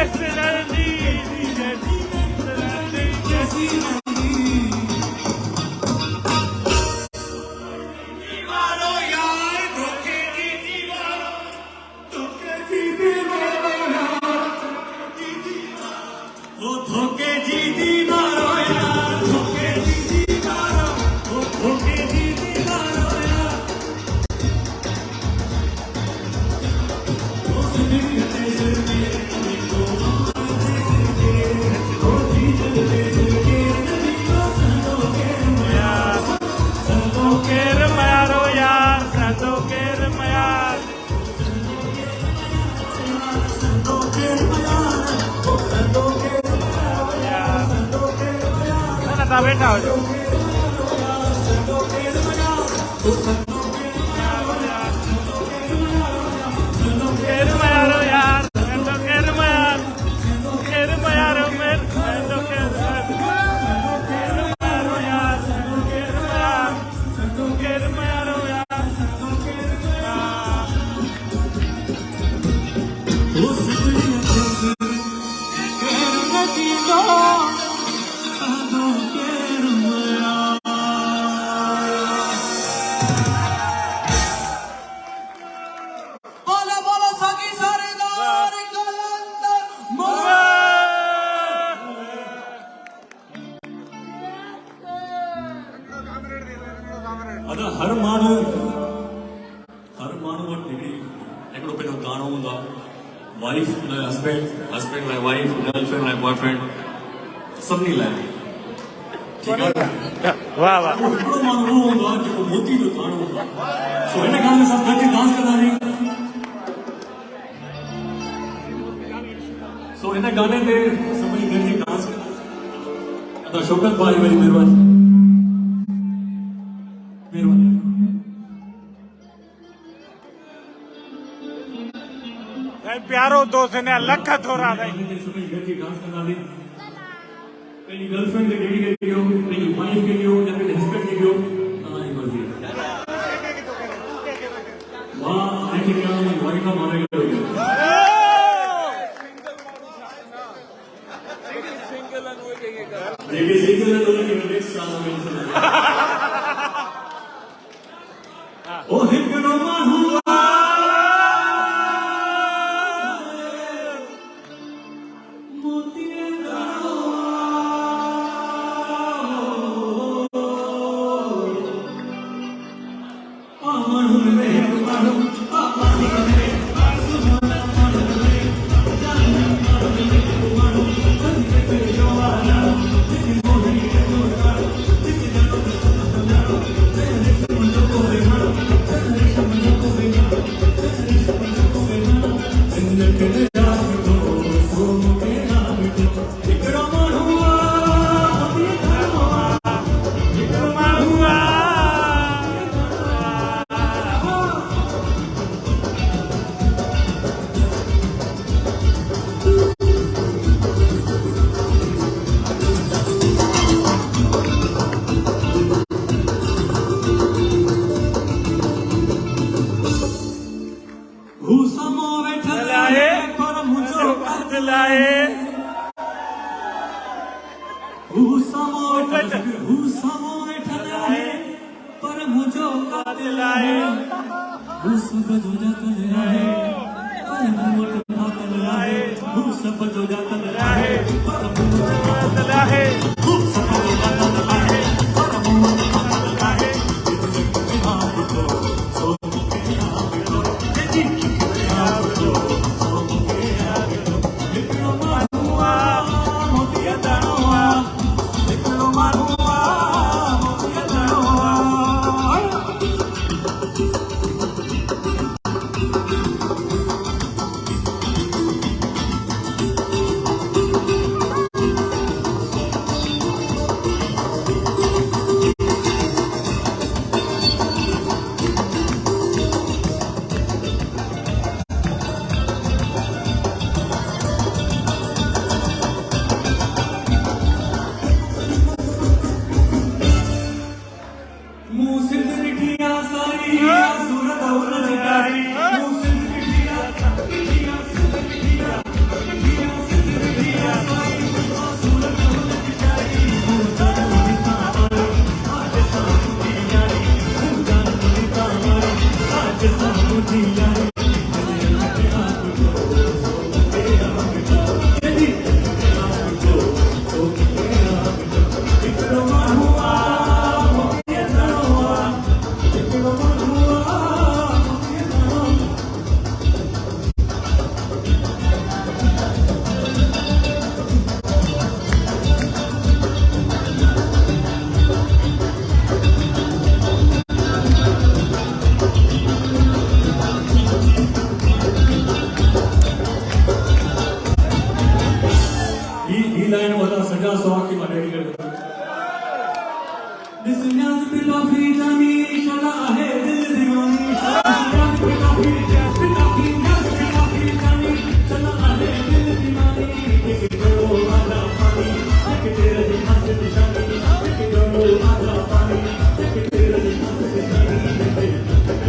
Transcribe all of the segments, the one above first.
Yes, बैठा हो जाओ हर मानू डिग्री एकड़ो पेनो गानो हुंदा wife my husband husband my wife girlfriend my boyfriend सबनी लाए ठीक है वाह वाह एकड़ो मानू हुंदा जो मोती जो गानो हुंदा सो इन गाने सब गॾु डांस कंदा नी सो इन गाने ते सभई गॾु डांस कंदा अदा शौकत भाई वरी मेहरबानी प्यारो दोस्त ने लख थोड़ा गर्लफ्रेंड के डेडिकेट करियो अपनी वाइफ के लिए या फिर हस्बैंड के लिए तुम्हारी मर्जी वाह देखिए क्या मेरी वाइफ का मारेगा सिंगल एंड वो देखिए सिंगल एंड वो के नेक्स्ट साल में ओ हिकड़ो माहू सजा सवा की मां डेडी कर दिस न्याज पे काफी जानी शला है दिल दीवानी न्याज पे काफी न्याज पे काफी जानी शला है दिल दीवानी एक करो आधा पानी एक तेरे हाथ से निशानी एक करो आधा पानी एक तेरे हाथ से निशानी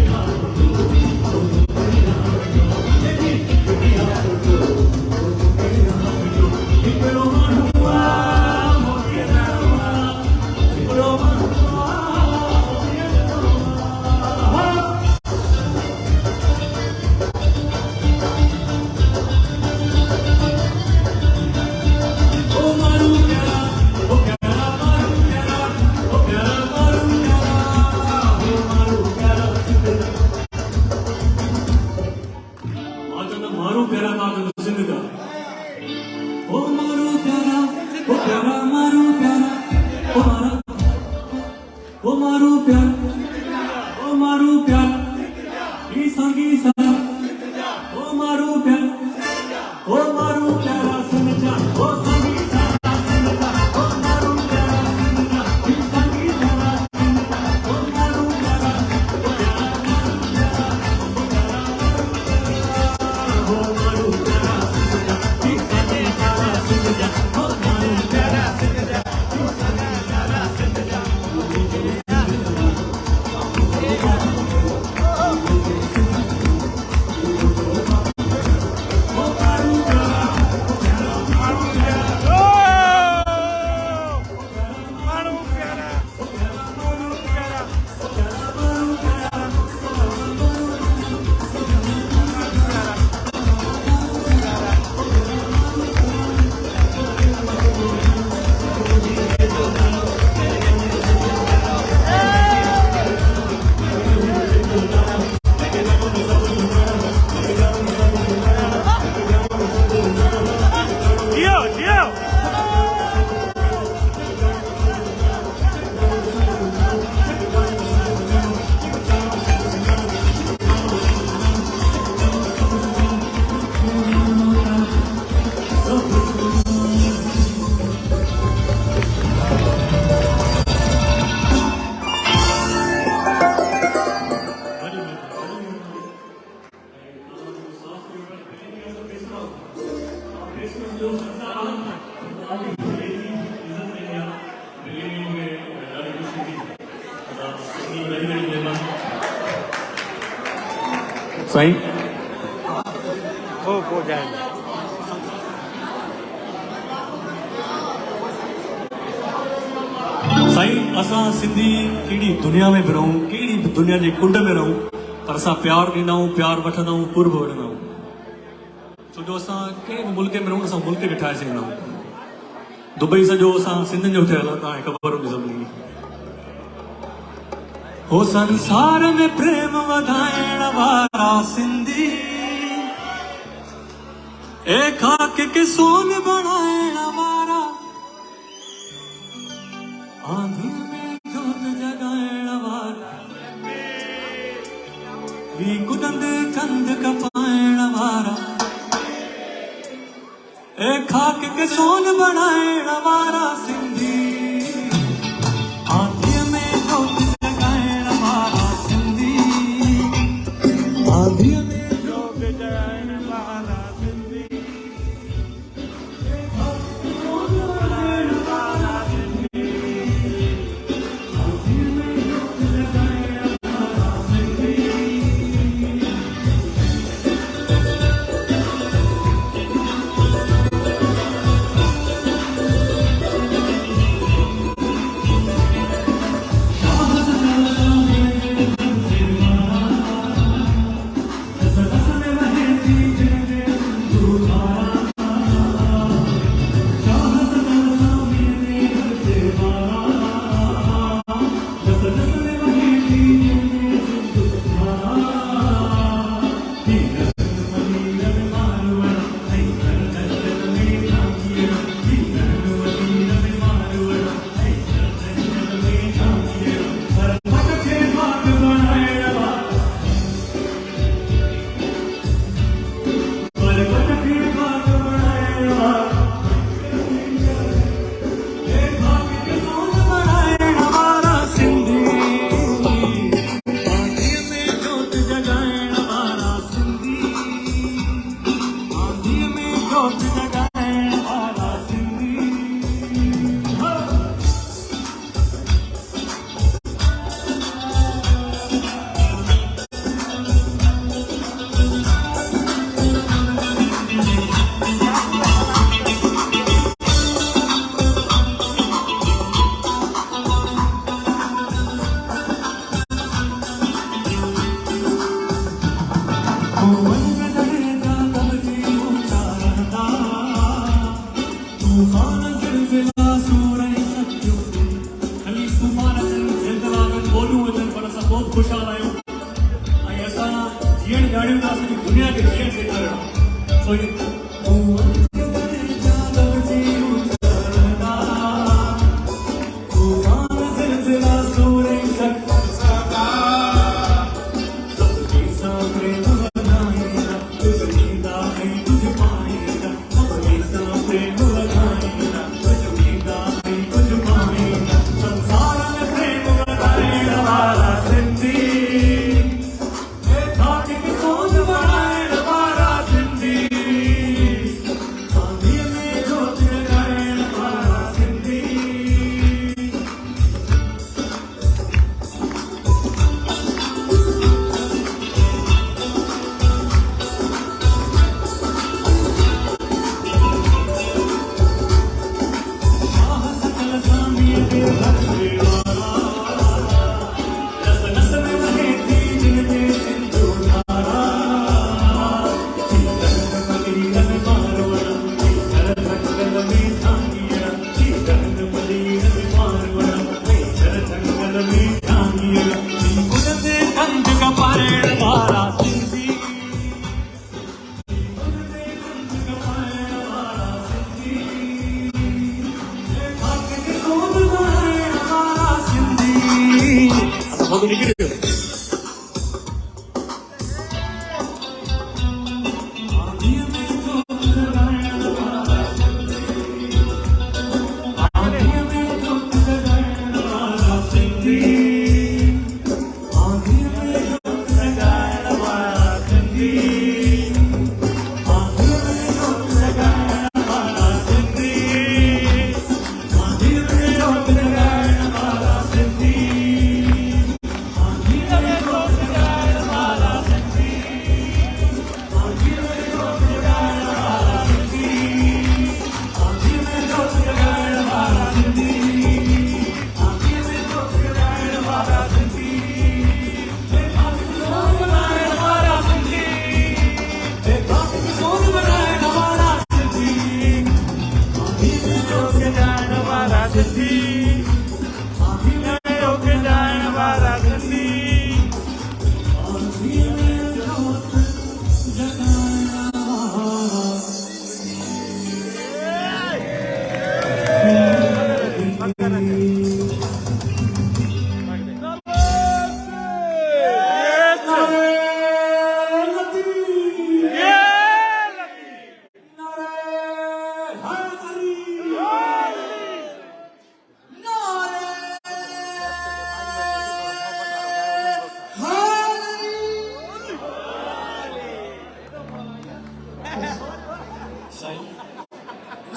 सही हो जाएगा। साईं असां सिंधी कहिड़ी दुनिया में बि रहूं कहिड़ी बि दुनिया जे कुंड में रहूं पर असां प्यार ॾींदा आहियूं प्यार वठंदा आहियूं कुर्ब वठंदा आहियूं छो जो असां कंहिं बि मुल्क में रहूं असां मुल्क खे ठाहे सघंदा आहियूं। दुबई सॼो असां सिंधियुनि जो ठहियल आहे तव्हांखे ख़बर हूंदी सभिनी खे। हो संसार में प्रेम वधाइण वारा सिंधी ए खाक के सोन बणाइण वारा आंधी में जोत जगाइण वारा वी कुदंद कंद कपाइण वारा ए खाक के सोन बणाइण वारा सिंधी आंधी में जोत जगाइण वारा सिंधी आंधी में जोत जगाइण वारा सिंधी तूफान ज़िलज़िला सूरज सत्यो अली तूफान ज़िलज़िला में बोलूं वचन पर असां बहुत खुशहाल आहियूं ऐं असां जीअण ॼाणियूं था सॼी दुनिया खे जीअण सेखारियो सो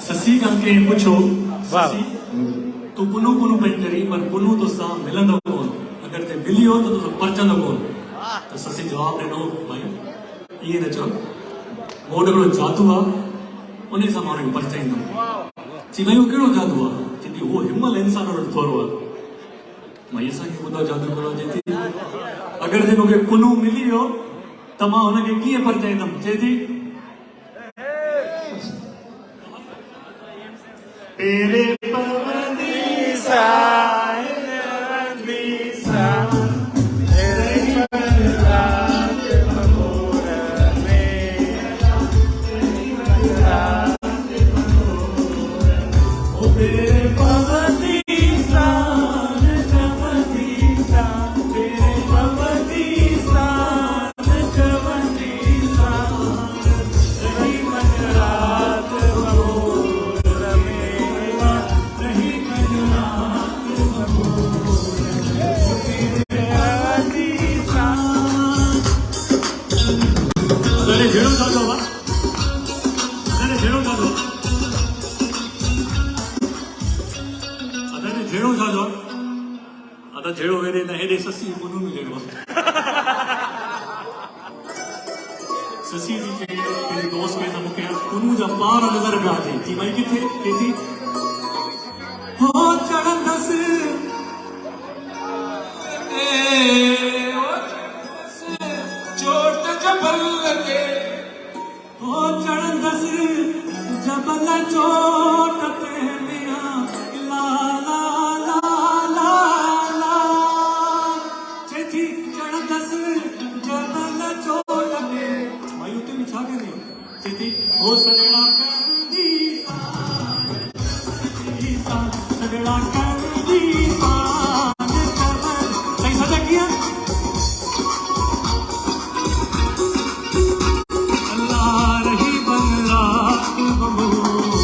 ससी के पुछो ससी तू पुनू पुनू पई करी पर पुनू तो सा मिलंदो कोन अगर ते मिलियो तो तो परचंदो कोन तो ससी जवाब ॾिनो भाई ये न चो मोड को जादू आ उन्हें सा माण्हू परचाईंदो ची भाई वो कहिड़ो जादू आ चीती वो हिम्मल इंसान वटि थोरो आ मां असांखे ॿुधायो जादू करो चेती अगर ते मूंखे पुनू मिली वियो त मां हुनखे कीअं परचाईंदमि चए थी तेरे पवनीसा पवनीसा तेरे पवनीसा ममोर में ओ तेरे पवनीसा चमनीसा तेरे पवनीसा चमनीसा रही मन रात झेड़ो जादो अदा झेड़ो वेरे न हेडे ससी पुनू में झेड़ो ससी जी के मेरे दोस्त में ना मुके पुनू जा पार नजर पिया थी भाई किथे केती हो चढ़ंदस चोट जबल लगे हो चढ़ंदस जबल चोट सजड़ा कर दी सान कमर सही सजा किया अल्लाह रही बन रात बमूर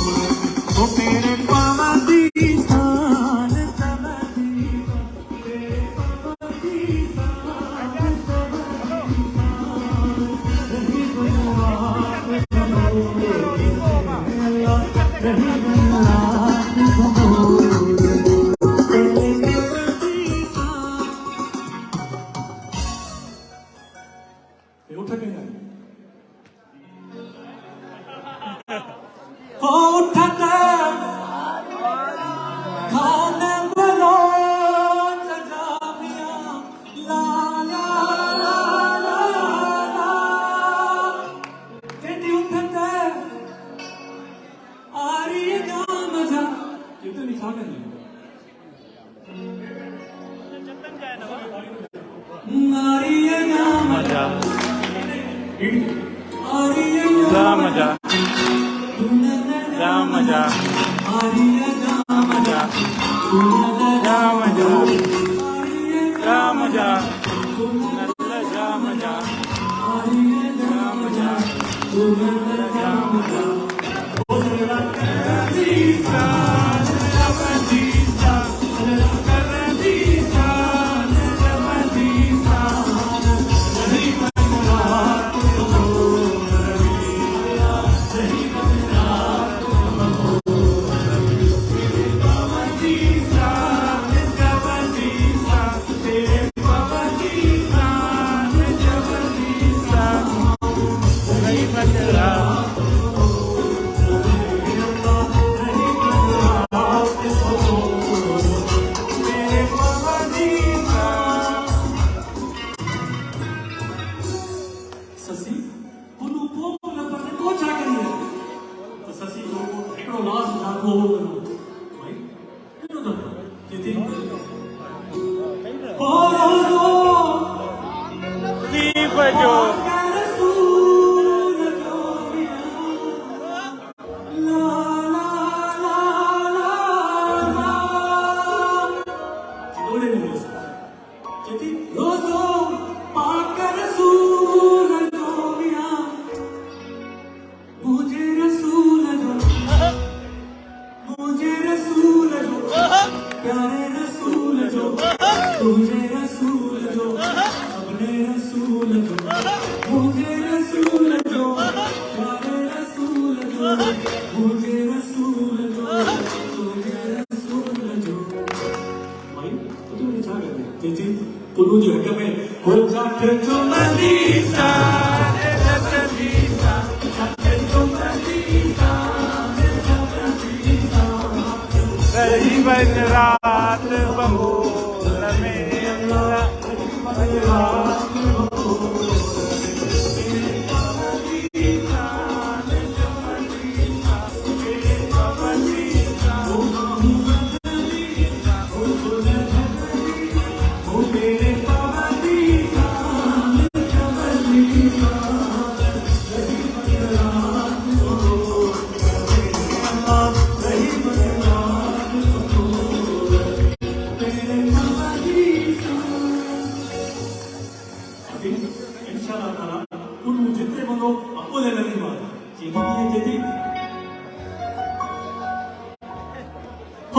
वो तेरे पावा दी सान कमर दी तेरे पावा दी सान रही बन रात बमूर रही बन रात बमूर तेरे पावा दी सान ये उठ के ना उठता खाने बनो सजामिया ला ला ला ला ला कहती उठता आ रही है जहाँ मजा ये तो लिखा कर आ रही है जहाँ मजा आ रही है जा मजा जा मजा आ रही है जहाँ मजा जा मजा जा मजा नल्ला जा मजा जा मजा जा मजा ससी उन उपो न पर को छा करिए तो ससी जो एकड़ो लाज जागो भाई केनो तो केती ओ रोजो दीप जो रसूल जो ला ला ला ला ला ओले ने केती रोजो पाक रसूल जो मुझे रसूल जो प्यारे रसूल जो तुझे रसूल जो अपने रसूल जो मुझे रसूल जो प्यारे रसूल जो मुझे रसूल जो तुझे रसूल जो भाई तो तुमने क्या कर दिया तेजी पुलू जी हटे में हो जाते जो मदीना रही बन रात बमूर में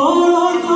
Oh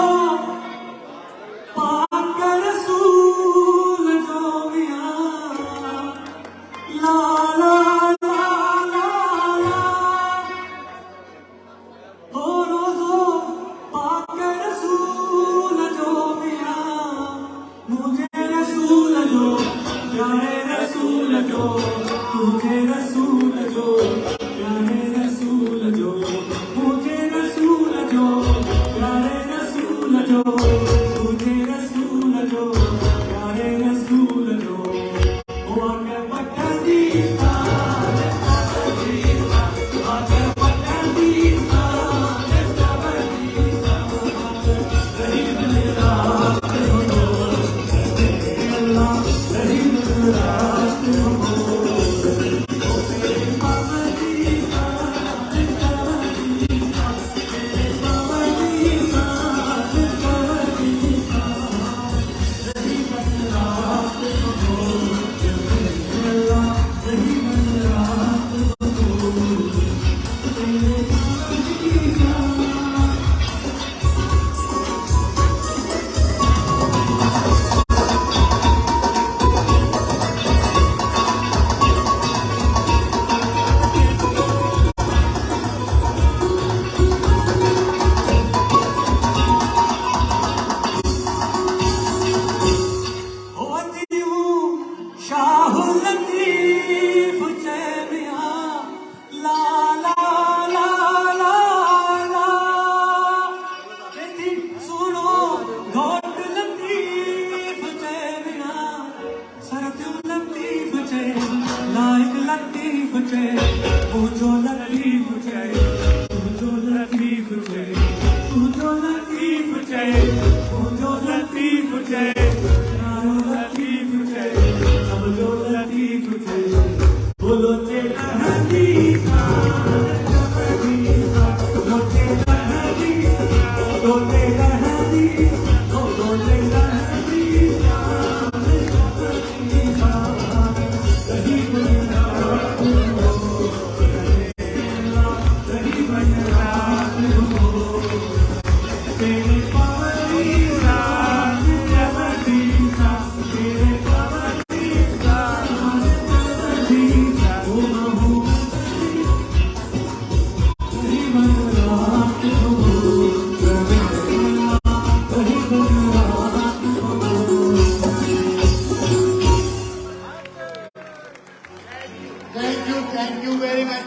Thank you very much.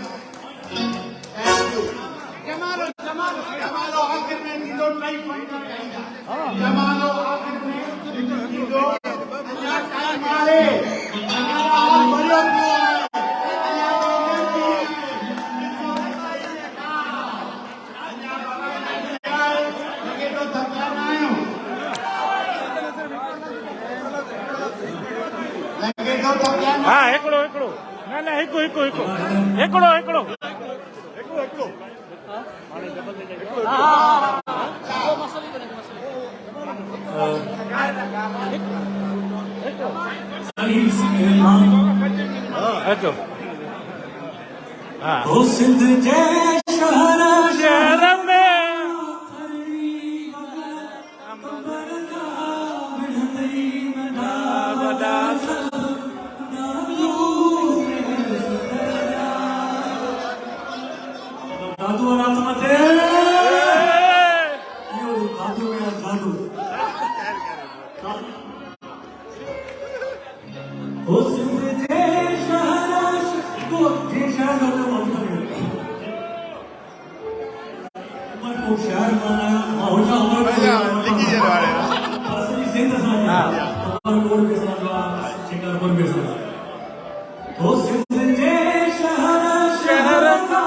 Thank you. Jamalo आखिर में निदो टाइम पॉइंट करेगा जमालो आखिर में निदो या टाइम मारे अगर आप बड़ो क्यों आए लगे तो धक्का ना आयो लगे तो धक्का ना हाँ एकड़ो एकड़ो ना ना हिको हिको हिको एकड़ो एकड़ो एकड़ो एकड़ो अच्छा हाँ ओ सिंध जय शहर शहर में दादू और आत्मते यो दादू मेरा दादू ओ सिंध जय शहर को जय शहर का मतलब मत को शहर माना हो जा लिखी जा रहा है असली सिंध समझ और कोड पे समझवा चिंगार कोड पे समझ ओ सिंध जय शहर शहर का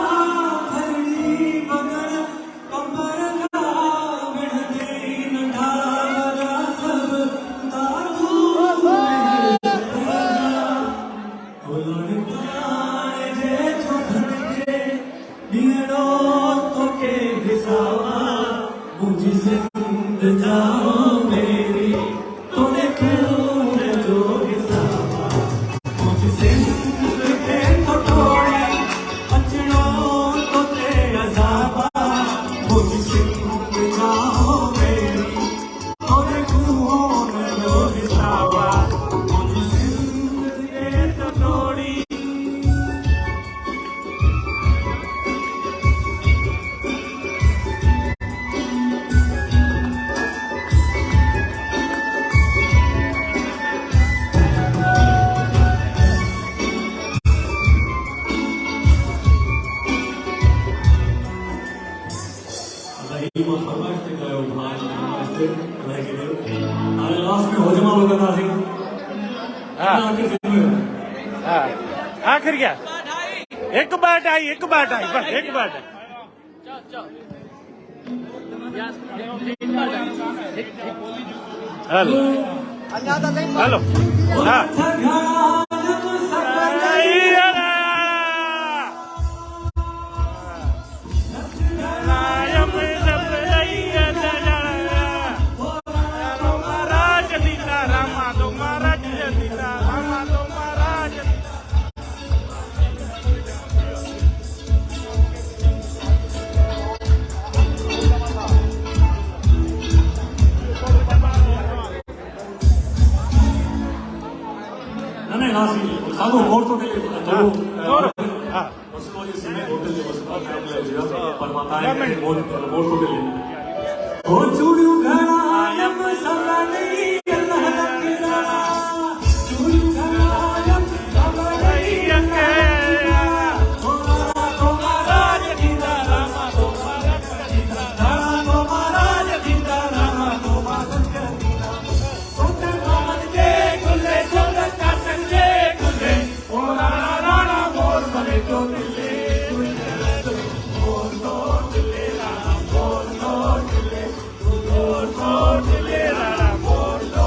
आखिर क्या एक बाट आई बस एक बाट हेलो हेलो हाँ साधु औरतों के लिए औरतों के लिए ओ चूड़ू घड़ा यम सला नहीं अल्लाह तेरा चूड़ू घड़ा यम सला नहीं अल्लाह तुम्हारा जिंदा रामा तुम्हारा जिंदा तुम्हारा जिंदा रामा तुम्हारा जिंदा सोते मान के गुले चोले काटन के गुले ओ राणा मोर बने तो दिले More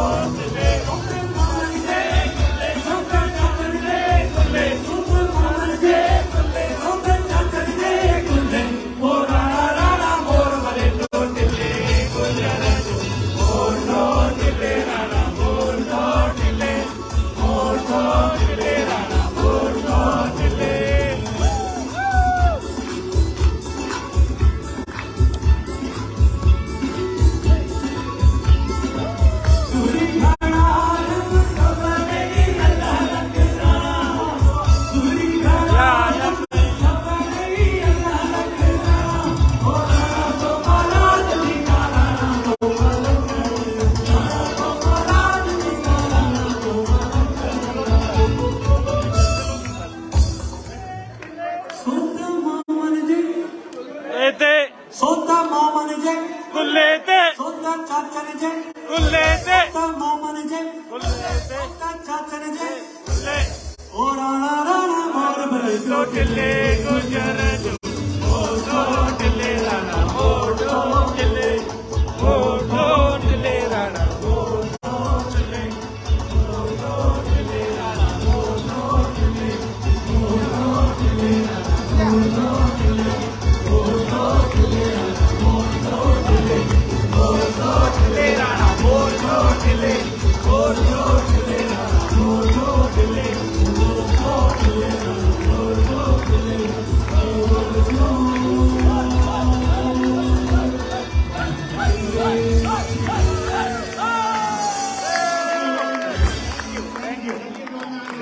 ਸੋਤਾ ਮਾਮਨ ਜੇ ਕੁੱਲੇ ਤੇ ਸੋਤਾ ਚਾਚਨ ਜੇ ਕੁੱਲੇ ਤੇ ਸੋਤਾ ਮਾਮਨ ਜੇ ਕੁੱਲੇ ਤੇ ਸੋਤਾ ਚਾਚਨ ਜੇ ਕੁੱਲੇ ਓ ਰਾਣਾ ਰਾਣਾ ਮੋਰ ਬਲੇ ਲੋਟਲੇ ਗੁਜਰ ਜੋ ਲੋਟਲੇ ਰਾਣਾ ਲੋਟਲੇ ਰਾਣਾ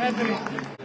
Thank you.